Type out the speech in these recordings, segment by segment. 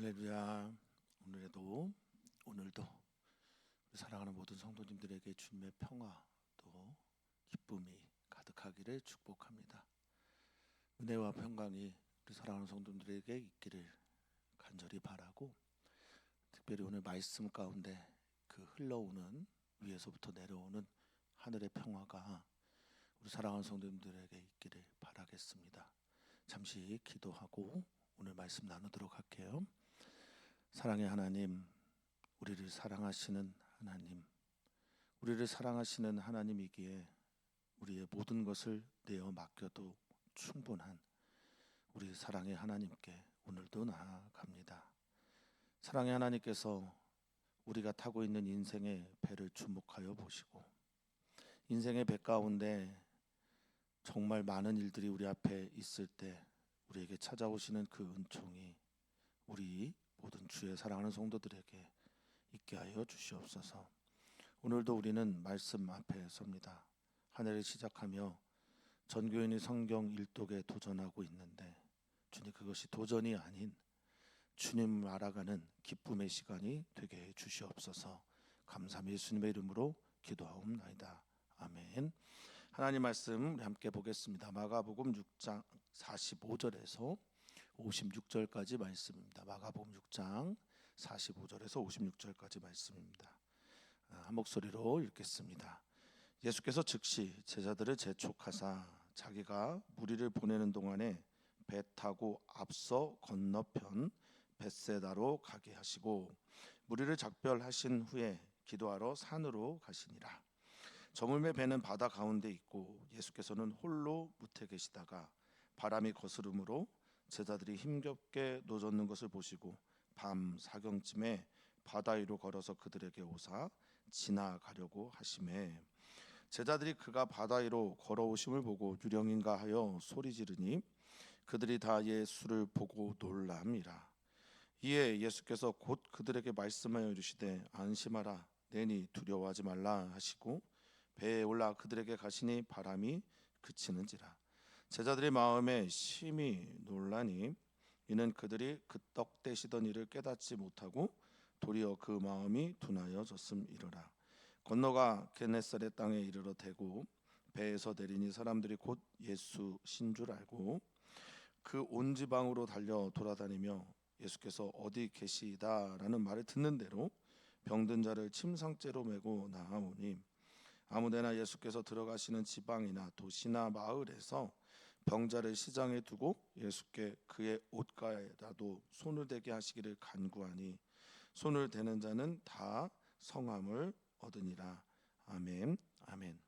할렐루야. 오늘도 우리 사랑하는 모든 성도님들에게 주님의 평화 또 기쁨이 가득하기를 축복합니다. 은혜와 평강이 우리 사랑하는 성도님들에게 있기를 간절히 바라고, 특별히 오늘 말씀 가운데 그 흘러오는 위에서부터 내려오는 하늘의 평화가 우리 사랑하는 성도님들에게 있기를 바라겠습니다. 잠시 기도하고 오늘 말씀 나누도록 할게요. 사랑의 하나님, 우리를 사랑하시는 하나님이기에 우리의 모든 것을 내어 맡겨도 충분한 우리 사랑의 하나님께 오늘도 나아갑니다. 사랑의 하나님께서 우리가 타고 있는 인생의 배를 주목하여 보시고, 인생의 배 가운데 정말 많은 일들이 우리 앞에 있을 때 우리에게 찾아오시는 그 은총이 우리 모든 주의 사랑하는 성도들에게 있게 하여 주시옵소서. 오늘도 우리는 말씀 앞에 섭니다. 한 해를 시작하며 전교인이 성경 일독에 도전하고 있는데, 주님, 그것이 도전이 아닌 주님을 알아가는 기쁨의 시간이 되게 해 주시옵소서. 감사함 예수님의 이름으로 기도하옵나이다. 아멘. 하나님 말씀 우리 함께 보겠습니다. 마가복음 6장 45절에서 56절까지 말씀입니다. 마가복음 6장 45절에서 56절까지 말씀입니다. 한 목소리로 읽겠습니다. 예수께서 즉시 제자들을 재촉하사 자기가 무리를 보내는 동안에 배 타고 앞서 건너편 벳세다로 가게 하시고, 무리를 작별하신 후에 기도하러 산으로 가시니라. 저물매 배는 바다 가운데 있고 예수께서는 홀로 무태 계시다가 바람이 거스름으로 제자들이 힘겹게 노젓는 것을 보시고 밤 사경쯤에 바다 위로 걸어서 그들에게 오사 지나가려고 하시매, 제자들이 그가 바다 위로 걸어오심을 보고 유령인가 하여 소리 지르니 그들이 다 예수를 보고 놀람이라. 이에 예수께서 곧 그들에게 말씀하여 이르시되 안심하라, 내니 두려워하지 말라 하시고 배에 올라 그들에게 가시니 바람이 그치는지라. 제자들의 마음에 심히 놀라니 이는 그들이 그 떡 떼시던 일을 깨닫지 못하고 도리어 그 마음이 둔하여졌음이로라. 건너가 게네사렛 땅에 이르러 대고 배에서 내리니 사람들이 곧 예수신 줄 알고 그 온 지방으로 달려 돌아다니며 예수께서 어디 계시다라는 말을 듣는 대로 병든 자를 침상째로 메고 나아오니, 아무데나 예수께서 들어가시는 지방이나 도시나 마을에서 병자를 시장에 두고 예수께 그의 옷가에라도 손을 대게 하시기를 간구하니 손을 대는 자는 다 성함을 얻으니라. 아멘. 아멘.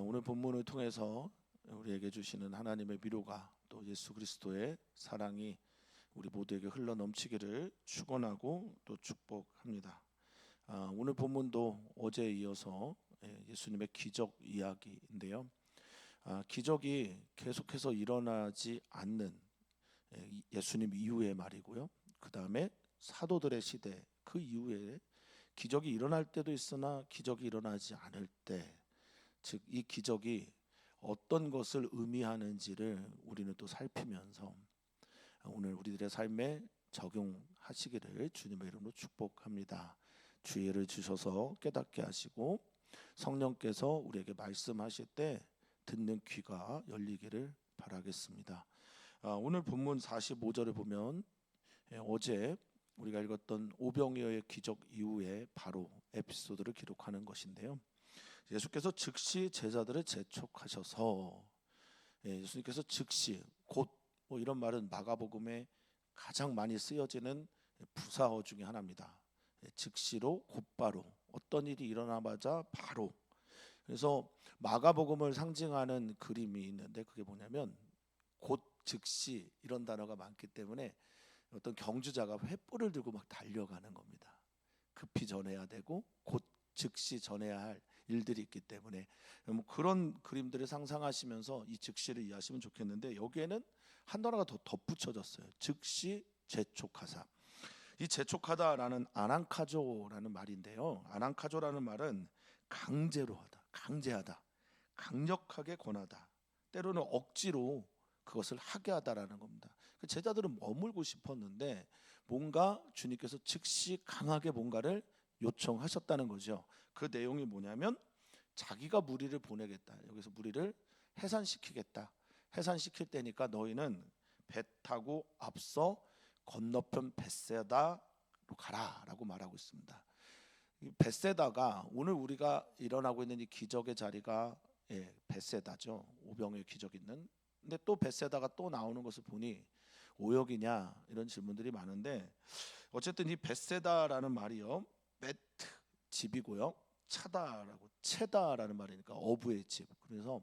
오늘 본문을 통해서 우리에게 주시는 하나님의 위로가 또 예수 그리스도의 사랑이 우리 모두에게 흘러 넘치기를 축원하고 또 축복합니다. 오늘 본문도 어제에 이어서 예수님의 기적 이야기인데요. 기적이 계속해서 일어나지 않는 예수님 이후의 말이고요. 그 다음에 사도들의 시대 그 이후에 기적이 일어날 때도 있으나 기적이 일어나지 않을 때, 즉 이 기적이 어떤 것을 의미하는지를 우리는 또 살피면서 오늘 우리들의 삶에 적용하시기를 주님의 이름으로 축복합니다. 주의를 주셔서 깨닫게 하시고 성령께서 우리에게 말씀하실 때 듣는 귀가 열리기를 바라겠습니다. 오늘 본문 45절을 보면 어제 우리가 읽었던 오병이어의 기적 이후에 바로 에피소드를 기록하는 것인데요. 예수께서 즉시 제자들을 재촉하셔서, 예수님께서 즉시 곧, 이런 말은 마가복음에 가장 많이 쓰여지는 부사어 중에 하나입니다. 즉시로 곧바로, 어떤 일이 일어나마자 바로. 그래서 마가복음을 상징하는 그림이 있는데 그게 뭐냐면 곧, 즉시 이런 단어가 많기 때문에 어떤 경주자가 횃불을 들고 막 달려가는 겁니다. 급히 전해야 되고 곧 즉시 전해야 할 일들이 있기 때문에 그런 그림들을 상상하시면서 이 즉시를 이해하시면 좋겠는데, 여기에는 한 단어가 더 덧붙여졌어요. 즉시 재촉하사. 이 재촉하다라는 아난카조라는 말인데요. 아난카조라는 말은 강제로 하다, 강제하다, 강력하게 권하다, 때로는 억지로 그것을 하게 하다라는 겁니다. 그 제자들은 머물고 싶었는데 뭔가 주님께서 즉시 강하게 뭔가를 요청하셨다는 거죠. 그 내용이 뭐냐면 자기가 무리를 보내겠다. 여기서 무리를 해산시키겠다. 해산시킬 때니까 너희는 배 타고 앞서 건너편 벳세다로 가라라고 말하고 있습니다. 이 벳세다가 오늘 우리가 일어나고 있는 이 기적의 자리가 벳세다죠. 오병의 기적 있는. 근데 또 벳세다가 또 나오는 것을 보니 오역이냐 이런 질문들이 많은데 어쨌든 이 벳세다라는 말이요. 베트 집이고요. 차다라고 체다라는 말이니까 어부의 집. 그래서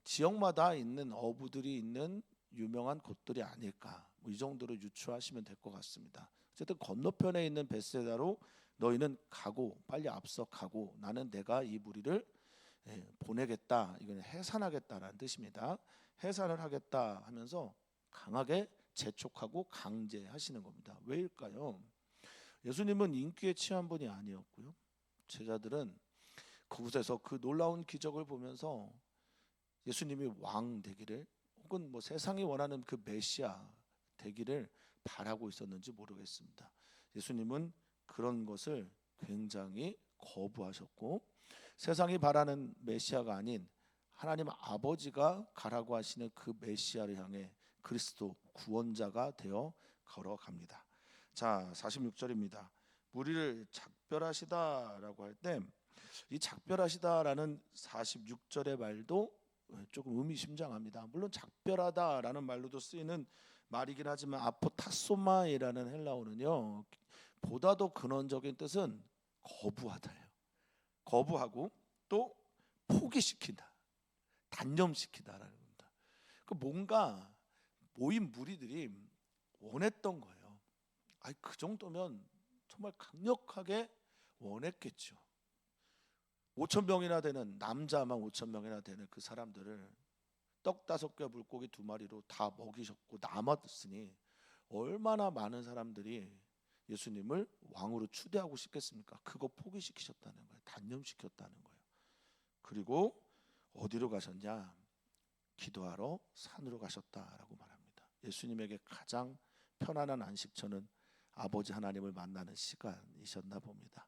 지역마다 있는 어부들이 있는 유명한 곳들이 아닐까 뭐 이 정도로 유추하시면 될 것 같습니다. 어쨌든 건너편에 있는 벳세다로 너희는 가고 빨리 앞서 가고 나는 내가 이 무리를 보내겠다. 이건 해산하겠다라는 뜻입니다. 해산을 하겠다 하면서 강하게 재촉하고 강제하시는 겁니다. 왜일까요? 예수님은 인기에 취한 분이 아니었고요. 제자들은 그곳에서 그 놀라운 기적을 보면서 예수님이 왕 되기를 혹은 뭐 세상이 원하는 그 메시아 되기를 바라고 있었는지 모르겠습니다. 예수님은 그런 것을 굉장히 거부하셨고 세상이 바라는 메시아가 아닌 하나님 아버지가 가라고 하시는 그 메시아를 향해 그리스도 구원자가 되어 걸어갑니다. 자, 46절입니다. 무리를 작별하시다라고 할 때 이 작별하시다라는 46절의 말도 조금 의미심장합니다. 물론 작별하다라는 말로도 쓰이는 말이긴 하지만 아포타소마이라는 헬라어는요 보다 더 근원적인 뜻은 거부하다예요. 거부하고 또 포기시킨다, 단념시키다라는 겁니다. 그 뭔가 모인 무리들이 원했던 거예요. 그 정도면 정말 강력하게 원했겠죠. 5,000명이나 되는 남자만 5,000명이나 되는 그 사람들을 떡 5개 물고기 2마리로 다 먹이셨고 남았으니 얼마나 많은 사람들이 예수님을 왕으로 추대하고 싶겠습니까? 그거 포기시키셨다는 거예요. 단념시켰다는 거예요. 그리고 어디로 가셨냐? 기도하러 산으로 가셨다라고 말합니다. 예수님에게 가장 편안한 안식처는 아버지 하나님을 만나는 시간이셨나 봅니다.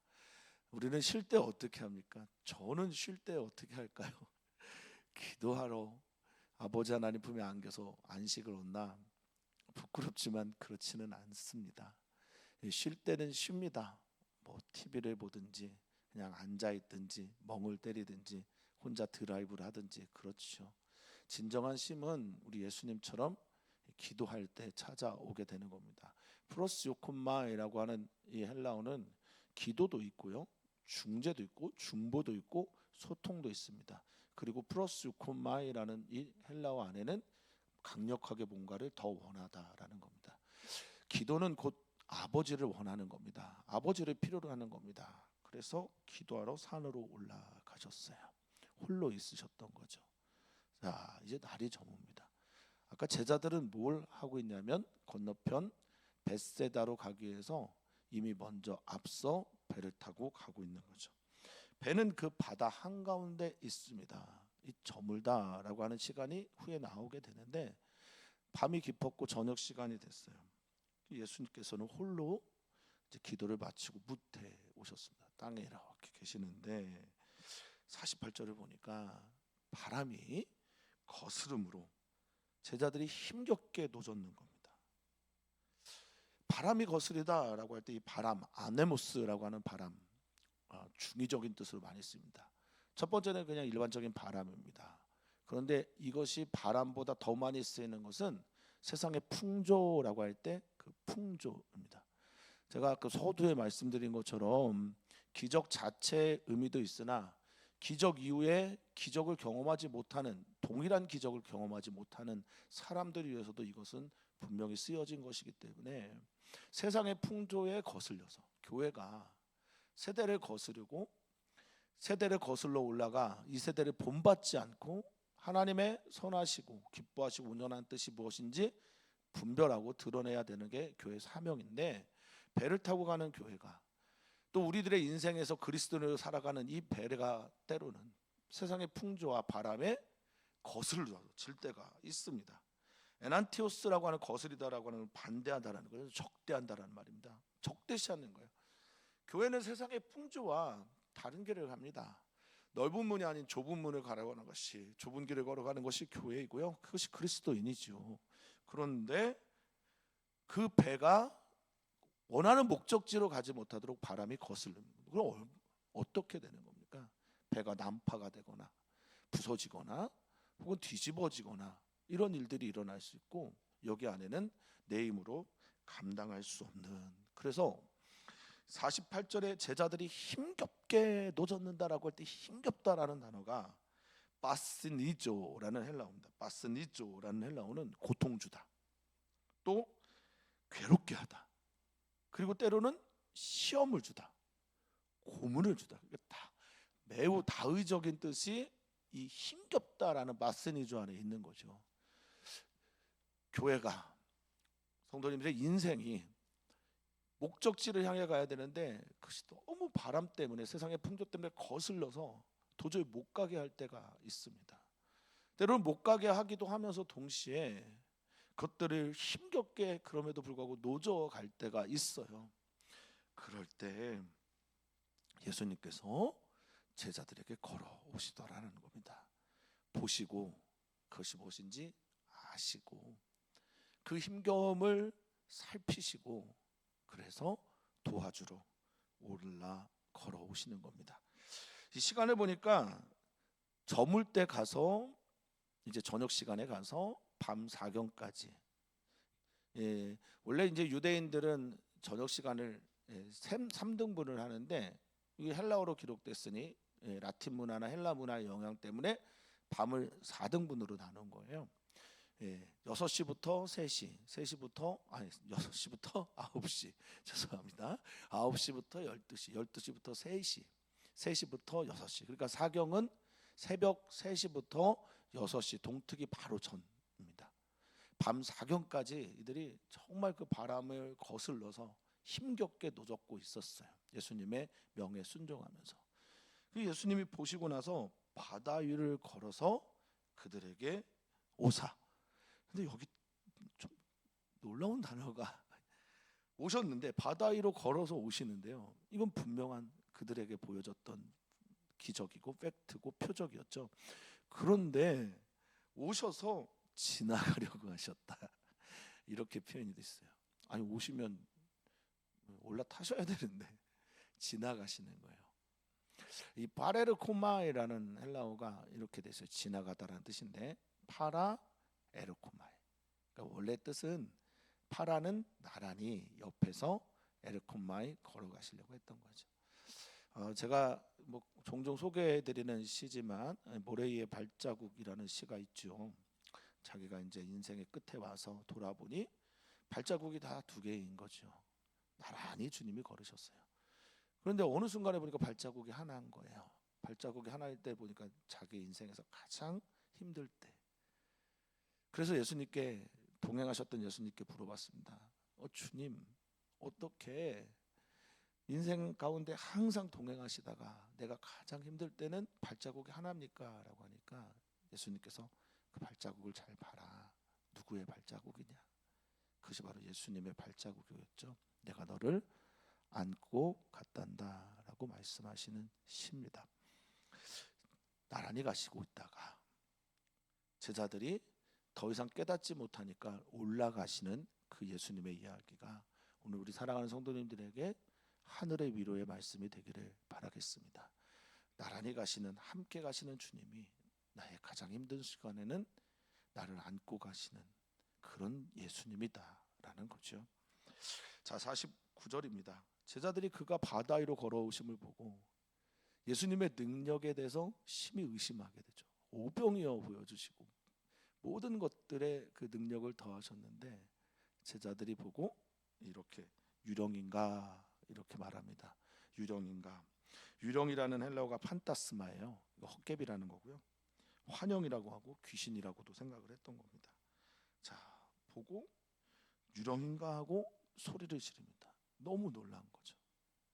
우리는 쉴 때 어떻게 합니까? 저는 쉴 때 어떻게 할까요? 기도하러 아버지 하나님 품에 안겨서 안식을 얻나? 부끄럽지만 그렇지는 않습니다. 쉴 때는 쉽니다. 뭐 TV를 보든지 그냥 앉아 있든지 멍을 때리든지 혼자 드라이브를 하든지 그렇죠. 진정한 쉼은 우리 예수님처럼 기도할 때 찾아오게 되는 겁니다. 프로스 요콘마이라고 하는 이 헬라어는 기도도 있고요. 중재도 있고 중보도 있고 소통도 있습니다. 그리고 프로스 요콘마이라는 이 헬라어 안에는 강력하게 뭔가를 더 원하다라는 겁니다. 기도는 곧 아버지를 원하는 겁니다. 아버지를 필요로 하는 겁니다. 그래서 기도하러 산으로 올라가셨어요. 홀로 있으셨던 거죠. 자, 이제 날이 저뭅니다. 아까 제자들은 뭘 하고 있냐면 건너편 벳세다로 가기 위해서 이미 먼저 앞서 배를 타고 가고 있는 거죠. 배는 그 바다 한가운데 있습니다. 이 저물다라고 하는 시간이 후에 나오게 되는데 밤이 깊었고 저녁 시간이 됐어요. 예수님께서는 홀로 이제 기도를 마치고 무태에 오셨습니다. 땅에 이렇게 계시는데 48절을 보니까 바람이 거스름으로 제자들이 힘겹게 노젓는 겁니다. 바람이 거스리다라고 할 때 이 바람, 아네모스라고 하는 바람, 중의적인 뜻으로 많이 씁니다. 첫 번째는 그냥 일반적인 바람입니다. 그런데 이것이 바람보다 더 많이 쓰이는 것은 세상의 풍조라고 할 때 그 풍조입니다. 제가 그 서두에 말씀드린 것처럼 기적 자체의 의미도 있으나 기적 이후에 기적을 경험하지 못하는 동일한 기적을 경험하지 못하는 사람들을 위해서도 이것은 분명히 쓰여진 것이기 때문에 세상의 풍조에 거슬려서 교회가 세대를 거스르고 세대를 거슬러 올라가 이 세대를 본받지 않고 하나님의 선하시고 기뻐하시고 온전한 뜻이 무엇인지 분별하고 드러내야 되는 게 교회 사명인데 배를 타고 가는 교회가 또 우리들의 인생에서 그리스도로 살아가는 이 배가 때로는 세상의 풍조와 바람에 거슬러질 때가 있습니다. 에난티오스라고 하는 거스리다라고 하는 반대하다라는 거예요. 적대한다라는 말입니다. 적대시하는 거예요. 교회는 세상의 풍조와 다른 길을 갑니다. 넓은 문이 아닌 좁은 문을 걸어가는 것이, 좁은 길을 걸어가는 것이 교회이고요. 그것이 그리스도인이죠. 그런데 그 배가 원하는 목적지로 가지 못하도록 바람이 거슬립니다. 그럼 어떻게 되는 겁니까? 배가 난파가 되거나 부서지거나 혹은 뒤집어지거나 이런 일들이 일어날 수 있고, 여기 안에는 내 힘으로 감당할 수 없는, 그래서 48절에 제자들이 힘겹게 노젓는다라고 할 때 힘겹다라는 단어가 바스니조라는 헬라어입니다. 바스니조라는 헬라어는 고통주다, 또 괴롭게 하다, 그리고 때로는 시험을 주다, 고문을 주다. 다 매우 다의적인 뜻이 이 힘겹다라는 바스니조 안에 있는 거죠. 교회가, 성도님들의 인생이 목적지를 향해 가야 되는데 그것이 너무 바람 때문에, 세상의 풍조 때문에 거슬러서 도저히 못 가게 할 때가 있습니다. 때로는 못 가게 하기도 하면서 동시에 그것들을 힘겹게 그럼에도 불구하고 노져 갈 때가 있어요. 그럴 때 예수님께서 제자들에게 걸어오시더라는 겁니다. 보시고 그것이 무엇인지 아시고 그 힘겨움을 살피시고 그래서 도와주러 올라 걸어오시는 겁니다. 이 시간을 보니까 저물 때 가서 이제 저녁 시간에 가서 밤 사경까지, 원래 이제 유대인들은 저녁 시간을 3등분을 하는데 이게 헬라어로 기록됐으니 라틴 문화나 헬라 문화의 영향 때문에 밤을 4등분으로 나눈 거예요. 6시부터 3시, 3시부터 9시, 죄송합니다. 9시부터 12시, 12시부터 3시, 3시부터 6시. 그러니까 사경은 새벽 3시부터 6시, 동특이 바로 전입니다. 밤 사경까지 이들이 정말 그 바람을 거슬러서 힘겹게 노젓고 있었어요. 예수님의 명에 순종하면서. 예수님이 보시고 나서 바다 위를 걸어서 그들에게 오사. 근데 여기 좀 놀라운 단어가 오셨는데, 바다 위로 걸어서 오시는데요. 이건 분명한 그들에게 보여졌던 기적이고 팩트고 표적이었죠. 그런데 오셔서 지나가려고 하셨다, 이렇게 표현이 됐어요. 아니, 오시면 올라타셔야 되는데 지나가시는 거예요. 이 파레르코마이라는 헬라어가 이렇게 됐어요. 지나가다라는 뜻인데, 파라 에르코마이. 그러니까 원래 뜻은 파라는 나란히 옆에서, 에르코마이 걸어가시려고 했던 거죠. 제가 뭐 종종 소개해드리는 시지만 모레이의 발자국이라는 시가 있죠. 자기가 이제 인생의 끝에 와서 돌아보니 발자국이 다 2개인 거죠. 나란히 주님이 걸으셨어요. 그런데 어느 순간에 보니까 발자국이 하나인 거예요. 발자국이 하나일 때 보니까 자기 인생에서 가장 힘들 때. 그래서 예수님께, 동행하셨던 예수님께 물어봤습니다. 주님, 어떻게 인생 가운데 항상 동행하시다가 내가 가장 힘들 때는 발자국이 하나입니까? 라고 하니까 예수님께서 그 발자국을 잘 봐라. 누구의 발자국이냐? 그것이 바로 예수님의 발자국이었죠. 내가 너를 안고 갔단다 라고 말씀하시는 시입니다. 나란히 가시고 있다가 제자들이 더 이상 깨닫지 못하니까 올라가시는 그 예수님의 이야기가 오늘 우리 사랑하는 성도님들에게 하늘의 위로의 말씀이 되기를 바라겠습니다. 나란히 가시는, 함께 가시는 주님이 나의 가장 힘든 시간에는 나를 안고 가시는 그런 예수님이다라는 거죠. 자, 49절입니다. 제자들이 그가 바다 위로 걸어오심을 보고 예수님의 능력에 대해서 심히 의심하게 되죠. 오병이어 보여주시고 모든 것들에 그 능력을 더하셨는데 제자들이 보고 이렇게 유령인가 이렇게 말합니다. 유령인가. 유령이라는 헬라어가 판타스마예요. 헛개비라는 거고요. 환영이라고 하고 귀신이라고도 생각을 했던 겁니다. 자, 보고 유령인가 하고 소리를 지릅니다. 너무 놀란 거죠.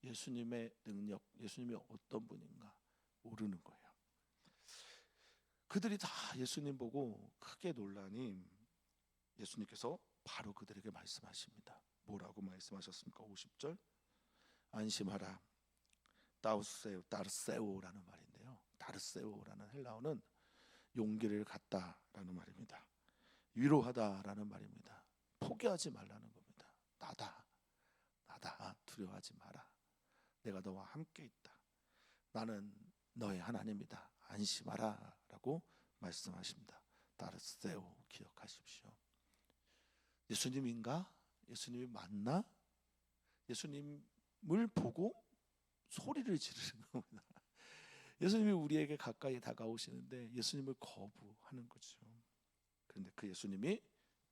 예수님의 능력, 예수님이 어떤 분인가 모르는 거예요. 그들이 다 예수님 보고 크게 놀라니 예수님께서 바로 그들에게 말씀하십니다. 뭐라고 말씀하셨습니까? 50절 안심하라. 다르세오라는 말인데요. 다르세오라는 헬라어는 용기를 갖다라는 말입니다. 위로하다라는 말입니다. 포기하지 말라는 겁니다. 나다 두려워하지 마라. 내가 너와 함께 있다. 나는 너의 하나님이다. 안심하라 라고 말씀하십니다. 다르세오 기억하십시오. 예수님인가? 예수님이 맞나? 예수님을 보고 소리를 지르는 겁니다. 예수님이 우리에게 가까이 다가오시는데 예수님을 거부하는 거죠. 그런데 그 예수님이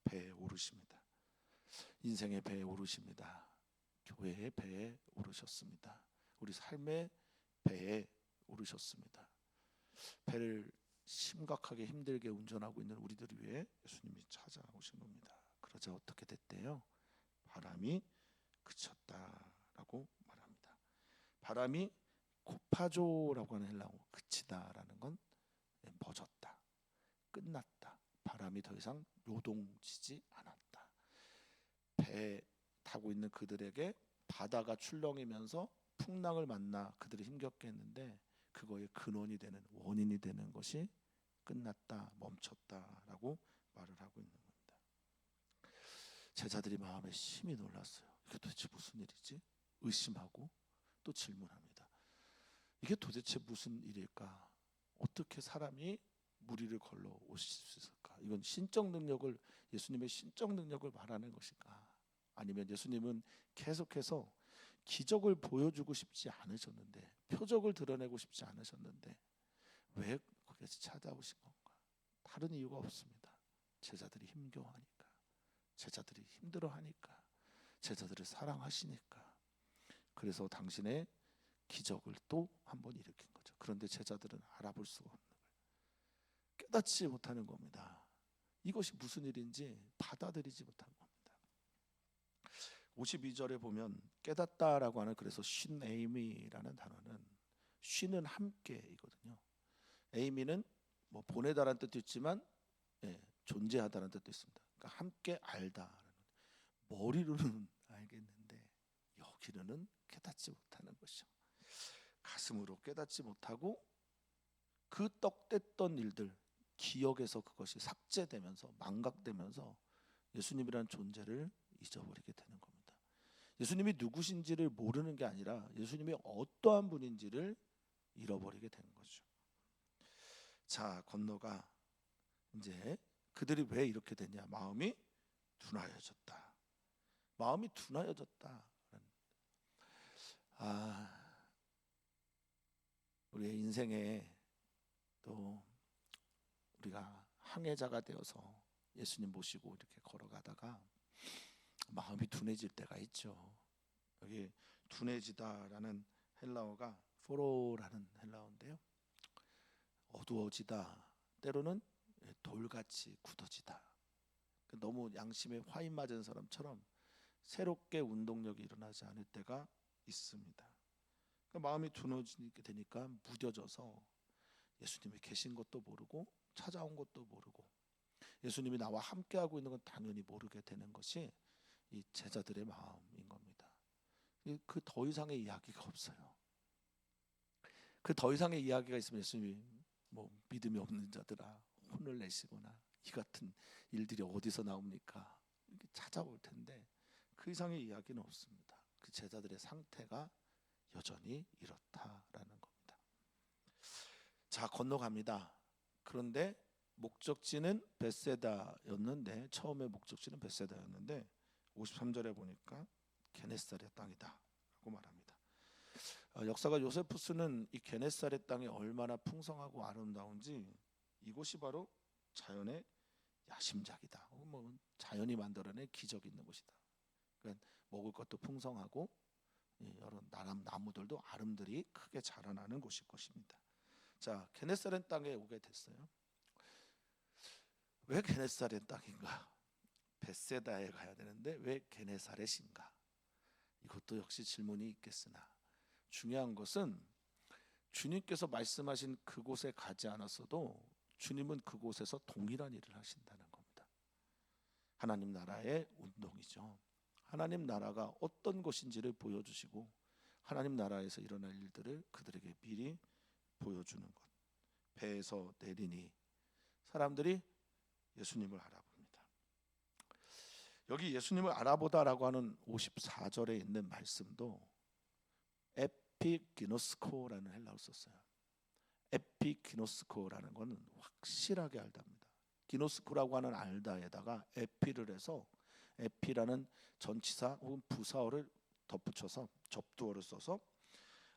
배에 오르십니다. 인생의 배에 오르십니다. 교회의 배에 오르셨습니다. 우리 삶의 배에 오르셨습니다. 배를 심각하게 힘들게 운전하고 있는 우리들을 위해 예수님이 찾아오신 겁니다. 그러자 어떻게 됐대요? 바람이 그쳤다라고 말합니다. 바람이 코파조라고 하는 헬라어 그치다라는 건 멎었다, 끝났다. 바람이 더 이상 요동치지 않았다. 배 타고 있는 그들에게 바다가 출렁이면서 풍랑을 만나 그들이 힘겹게 했는데 그거의 근원이 되는 원인이 되는 것이 끝났다, 멈췄다라고 말을 하고 있는 겁니다. 제자들이 마음에 심히 놀랐어요. 이게 도대체 무슨 일이지? 의심하고 또 질문합니다. 이게 도대체 무슨 일일까? 어떻게 사람이 무리를 걸러 오실 수 있을까? 이건 신적 능력을, 예수님의 신적 능력을 말하는 것인가? 아니면 예수님은 계속해서 기적을 보여주고 싶지 않으셨는데, 표적을 드러내고 싶지 않으셨는데 왜 거기서 찾아오신 건가? 다른 이유가 없습니다. 제자들이 힘겨워하니까, 제자들이 힘들어하니까, 제자들을 사랑하시니까. 그래서 당신의 기적을 또 한 번 일으킨 거죠. 그런데 제자들은 알아볼 수가 없는 거예요. 깨닫지 못하는 겁니다. 이것이 무슨 일인지 받아들이지 못한 겁니다. 52절에 보면 깨닫다라고 하는, 그래서 쉰 에이미라는 단어는 쉰은 함께이거든요. 에이미는 뭐 보내다라는 뜻도 있지만 존재하다라는 뜻도 있습니다. 그러니까 함께 알다. 머리로는 알겠는데 여기로는 깨닫지 못하는 것이죠. 가슴으로 깨닫지 못하고 그 떡됐던 일들, 기억에서 그것이 삭제되면서 망각되면서 예수님이라는 존재를 잊어버리게 되는 겁니다. 예수님이 누구신지를 모르는 게 아니라 예수님이 어떠한 분인지를 잃어버리게 되는 거죠. 자, 건너가 이제 그들이 왜 이렇게 됐냐? 마음이 둔하여졌다. 마음이 둔하여졌다. 우리의 인생에 또 우리가 항해자가 되어서 예수님 모시고 이렇게 걸어가다가 마음이 둔해질 때가 있죠. 여기 둔해지다라는 헬라어가 포로라는 헬라어인데요. 어두워지다, 때로는 돌같이 굳어지다. 너무 양심에 화인 맞은 사람처럼 새롭게 운동력이 일어나지 않을 때가 있습니다. 마음이 둔해지게 되니까 무뎌져서 예수님이 계신 것도 모르고 찾아온 것도 모르고 예수님이 나와 함께하고 있는 건 당연히 모르게 되는 것이 이 제자들의 마음인 겁니다. 그 더 이상의 이야기가 없어요. 그 더 이상의 이야기가 있으면 예수님이 뭐 믿음이 없는 자들아 혼을 내시거나 이 같은 일들이 어디서 나옵니까? 이렇게 찾아올 텐데 그 이상의 이야기는 없습니다. 그 제자들의 상태가 여전히 이렇다라는 겁니다. 자, 건너갑니다. 그런데 목적지는 벳세다였는데, 처음에 목적지는 벳세다였는데 53절에 보니까 게네사렛 땅이다 라고 말합니다. 역사가 요세푸스는 이 게네사렛 땅이 얼마나 풍성하고 아름다운지, 이곳이 바로 자연의 야심작이다, 뭐 자연이 만들어낸 기적이 있는 곳이다. 그러니까 먹을 것도 풍성하고 여러 나무들도 아름드리 크게 자라나는 곳일 것입니다. 자, 게네사렛 땅에 오게 됐어요. 왜 게네사렛 땅인가? 벳세다에 가야 되는데 왜 게네사렛인가? 이것도 역시 질문이 있겠으나 중요한 것은 주님께서 말씀하신 그곳에 가지 않았어도 주님은 그곳에서 동일한 일을 하신다는 겁니다. 하나님 나라의 운동이죠. 하나님 나라가 어떤 것인지를 보여주시고 하나님 나라에서 일어날 일들을 그들에게 미리 보여주는 것. 배에서 내리니 사람들이 예수님을 알아봅니다. 여기 예수님을 알아보다라고 하는 54절에 있는 말씀도 에피기노스코라는 헬라어를 썼어요. 에피기노스코라는 것은 확실하게 알다입니다. 기노스코라고 하는 알다에다가 에피를 해서 에피라는 전치사 혹은 부사어를 덧붙여서 접두어를 써서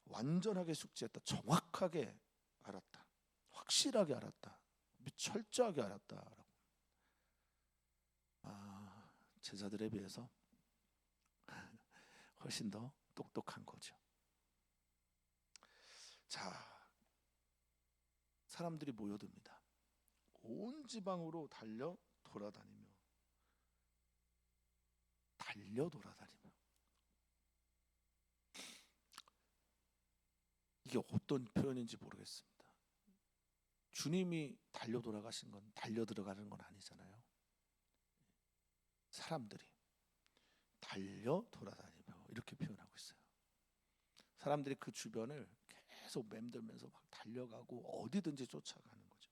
완전하게 숙지했다, 정확하게 알았다, 확실하게 알았다, 철저하게 알았다라고. 제자들에 비해서 훨씬 더 똑똑한 거죠. 자, 사람들이 모여듭니다. 온 지방으로 달려 돌아다니며 이게 어떤 표현인지 모르겠습니다. 주님이 달려 돌아가신 건 달려 들어가는 건 아니잖아요. 사람들이 달려 돌아다니며 이렇게 표현하고 있어요. 사람들이 그 주변을 계속 맴돌면서 막 달려가고 어디든지 쫓아가는 거죠.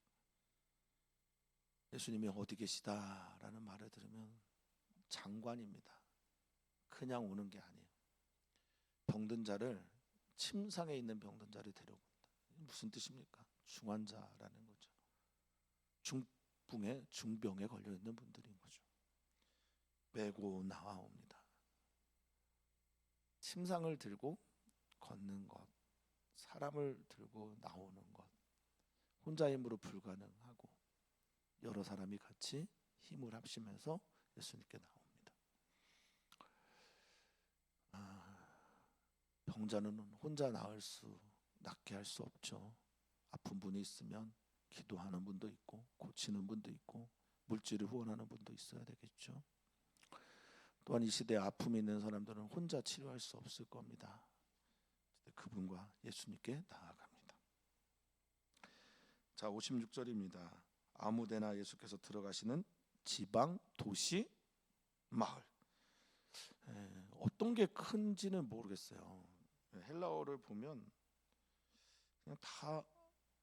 예수님이 어디 계시다라는 말을 들으면 장관입니다. 그냥 오는 게 아니에요. 병든 자를, 침상에 있는 병든 자를 데려옵니다. 무슨 뜻입니까? 중환자라는 거죠. 중병에 걸려 있는 분들인 거죠. 메고 나와옵니다. 침상을 들고 걷는 것, 사람을 들고 나오는 것, 혼자 힘으로 불가능하고 여러 사람이 같이 힘을 합치면서 예수님께 나옵니다. 병자는 혼자 낫게 할 수 없죠. 아픈 분이 있으면 기도하는 분도 있고 고치는 분도 있고 물질을 후원하는 분도 있어야 되겠죠. 또한 이 시대에 아픔이 있는 사람들은 혼자 치료할 수 없을 겁니다. 그분과 예수님께 나아갑니다. 자, 56절입니다. 아무데나 예수께서 들어가시는 지방, 도시, 마을. 어떤 게 큰지는 모르겠어요. 헬라어를 보면 그냥 다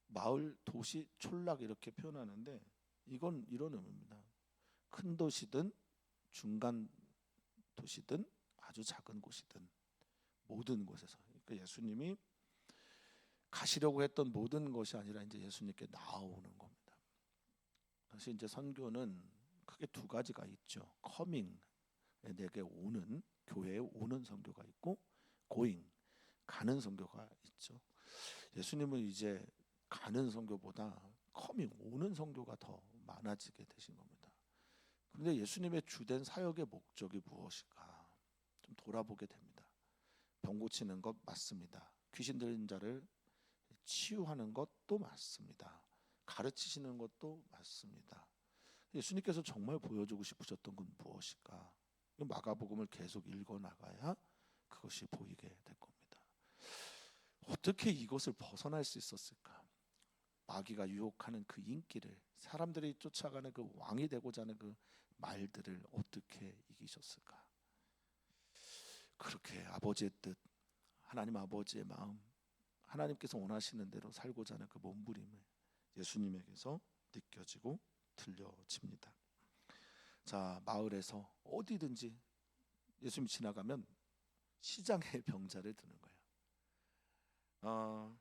마을, 도시, 촌락 이렇게 표현하는데 이건 이런 의미입니다. 큰 도시든 중간 도시든 아주 작은 곳이든 모든 곳에서, 그러니까 예수님이 가시려고 했던 모든 것이 아니라 이제 예수님께 나오는 겁니다. 사실 이제 선교는 크게 두 가지가 있죠. 커밍, 내게 오는, 교회에 오는 선교가 있고 고잉, 가는 선교가 있죠. 예수님은 이제 가는 선교보다 커밍, 오는 선교가 더 많아지게 되신 겁니다. 그런데 예수님의 주된 사역의 목적이 무엇일까? 좀 돌아보게 됩니다. 병 고치는 것 맞습니다. 귀신 들린 자를 치유하는 것도 맞습니다. 가르치시는 것도 맞습니다. 예수님께서 정말 보여주고 싶으셨던 건 무엇일까? 마가복음을 계속 읽어 나가야 그것이 보이게 될 겁니다. 어떻게 이것을 벗어날 수 있었을까? 마귀가 유혹하는 그 인기를, 사람들이 쫓아가는 그 왕이 되고자 하는 그 말들을 어떻게 이기셨을까? 그렇게 아버지의 뜻, 하나님 아버지의 마음, 하나님께서 원하시는 대로 살고자 하는 그 몸부림을 예수님에게서 느껴지고 들려집니다. 자, 마을에서 어디든지 예수님이 지나가면 시장에 병자를 두는 거예요.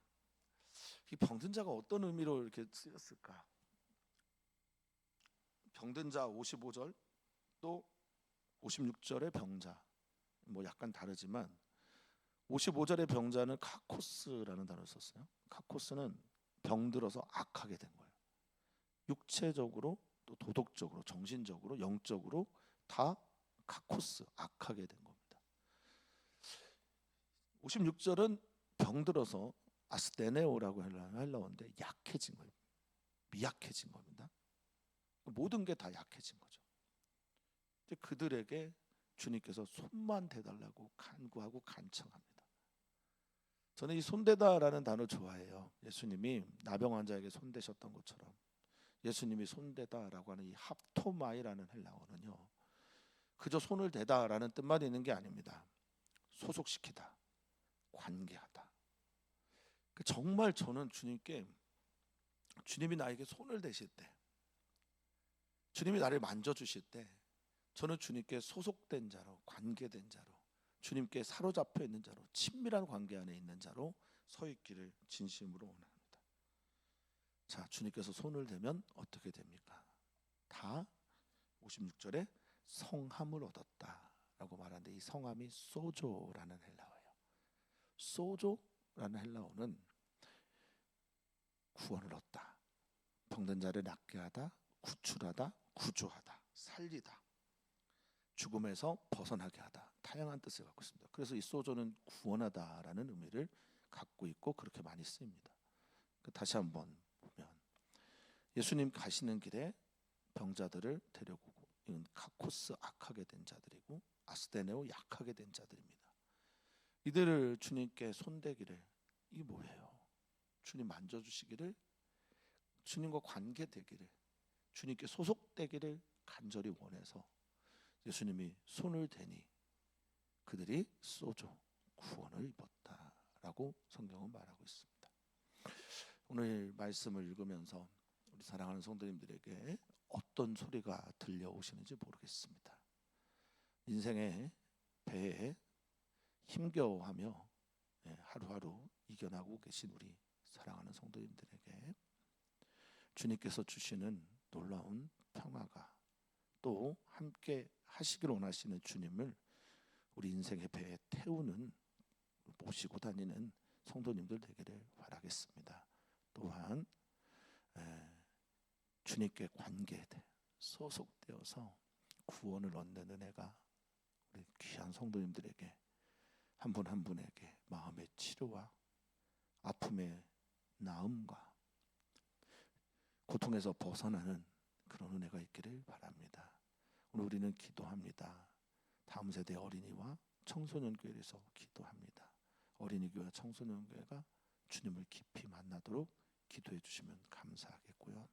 이 병든 자가 어떤 의미로 이렇게 쓰였을까? 병든 자 55절 또 56절의 병자 뭐 약간 다르지만 55절의 병자는 카코스라는 단어를 썼어요. 카코스는 병들어서 악하게 된 거예요. 육체적으로 또 도덕적으로, 정신적으로, 영적으로 다 카코스, 악하게 된 겁니다. 56절은 병들어서 아스테네오라고 헬라어인데 약해진 거예요. 미약해진 겁니다. 모든 게 다 약해진 거죠. 그들에게 주님께서 손만 대달라고 간구하고 간청합니다. 저는 이 손대다라는 단어 좋아해요. 예수님이 나병 환자에게 손대셨던 것처럼 예수님이 손대다라고 하는 이 합토마이라는 헬라어는요, 그저 손을 대다라는 뜻만 있는 게 아닙니다. 소속시키다, 관계하다. 정말 저는 주님이 나에게 손을 대실 때, 주님이 나를 만져주실 때 저는 주님께 소속된 자로, 관계된 자로, 주님께 사로잡혀 있는 자로, 친밀한 관계 안에 있는 자로 서 있기를 진심으로 원합니다. 자, 주님께서 손을 대면 어떻게 됩니까? 다 56절에 성함을 얻었다라고 말하는데, 이 성함이 소조라는 헬라어예요. 소조라는 헬라어는 구원을 얻다, 병든 자를 낫게 하다, 구출하다, 구조하다, 살리다, 죽음에서 벗어나게 하다, 다양한 뜻을 갖고 있습니다. 그래서 이 소조는 구원하다라는 의미를 갖고 있고 그렇게 많이 쓰입니다. 다시 한번 보면 예수님 가시는 길에 병자들을 데려오고, 이건 카코스, 악하게 된 자들이고, 아스데네오, 약하게 된 자들입니다. 이들을 주님께 손대기를, 이게 뭐예요? 주님 만져주시기를, 주님과 관계되기를, 주님께 소속되기를 간절히 원해서 예수님이 손을 대니 그들이 소조, 구원을 입었다라고 성경은 말하고 있습니다. 오늘 말씀을 읽으면서 우리 사랑하는 성도님들에게 어떤 소리가 들려오시는지 모르겠습니다. 인생의 배에 힘겨워하며 하루하루 이겨나고 계신 우리 사랑하는 성도님들에게 주님께서 주시는 놀라운 평화가, 또 함께 하시길 원하시는 주님을 우리 인생의 배에 태우는, 모시고 다니는 성도님들 되기를 바라겠습니다. 또한 주님께 관계돼 소속되어서 구원을 얻는 은혜가 우리 귀한 성도님들에게, 한 분 한 분에게 마음의 치료와 아픔의 나음과 고통에서 벗어나는 그런 은혜가 있기를 바랍니다. 오늘 우리는 기도합니다. 다음 세대 어린이와 청소년 교회에서 기도합니다. 어린이 교회와 청소년 교회가 주님을 깊이 만나도록 기도해 주시면 감사하겠고요.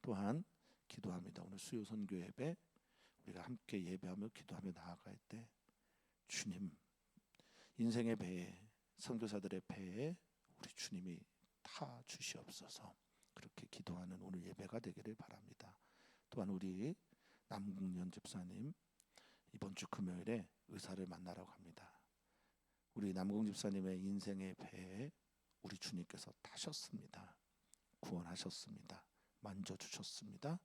또한 기도합니다. 오늘 수요 선교 예배 우리가 함께 예배하며 기도하며 나아갈 때 주님, 인생의 배에, 선교사들의 배에 우리 주님이 타 주시옵소서. 그렇게 기도하는 오늘 예배가 되기를 바랍니다. 또한 우리 남궁년 집사님 이번 주 금요일에 의사를 만나러 갑니다. 우리 남궁 집사님의 인생의 배에 우리 주님께서 타셨습니다. 구원하셨습니다. 만져주셨습니다.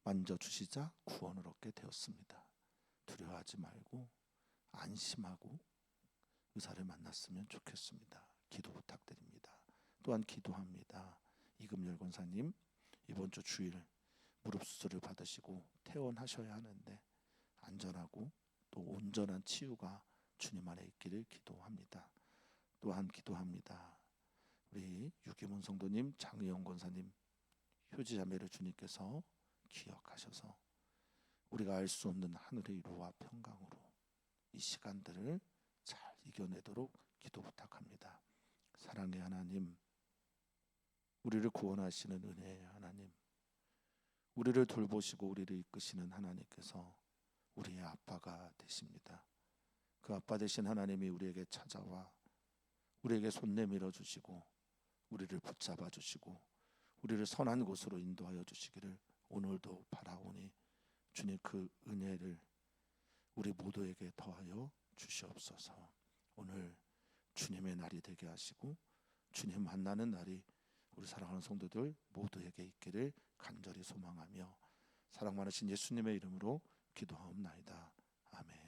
만져주시자 구원을 얻게 되었습니다. 두려워하지 말고 안심하고 의사를 만났으면 좋겠습니다. 기도 부탁드립니다. 또한 기도합니다. 이금열 권사님 이번 주 주일 무릎 수술을 받으시고 퇴원하셔야 하는데 안전하고 또 온전한 치유가 주님 안에 있기를 기도합니다. 또한 기도합니다. 우리 유기문 성도님, 장의영 권사님 효지자매를 주님께서 기억하셔서 우리가 알 수 없는 하늘의 위로와 평강으로 이 시간들을 잘 이겨내도록 기도 부탁합니다. 사랑의 하나님, 우리를 구원하시는 은혜의 하나님, 우리를 돌보시고 우리를 이끄시는 하나님께서 우리의 아빠가 되십니다. 그 아빠 되신 하나님이 우리에게 찾아와 우리에게 손 내밀어 주시고 우리를 붙잡아 주시고 우리를 선한 곳으로 인도하여 주시기를 오늘도 바라오니 주님 그 은혜를 우리 모두에게 더하여 주시옵소서. 오늘 주님의 날이 되게 하시고 주님 만나는 날이 우리 사랑하는 성도들 모두에게 있기를 간절히 소망하며 사랑 많으신 예수님의 이름으로 기도하옵나이다. 아멘.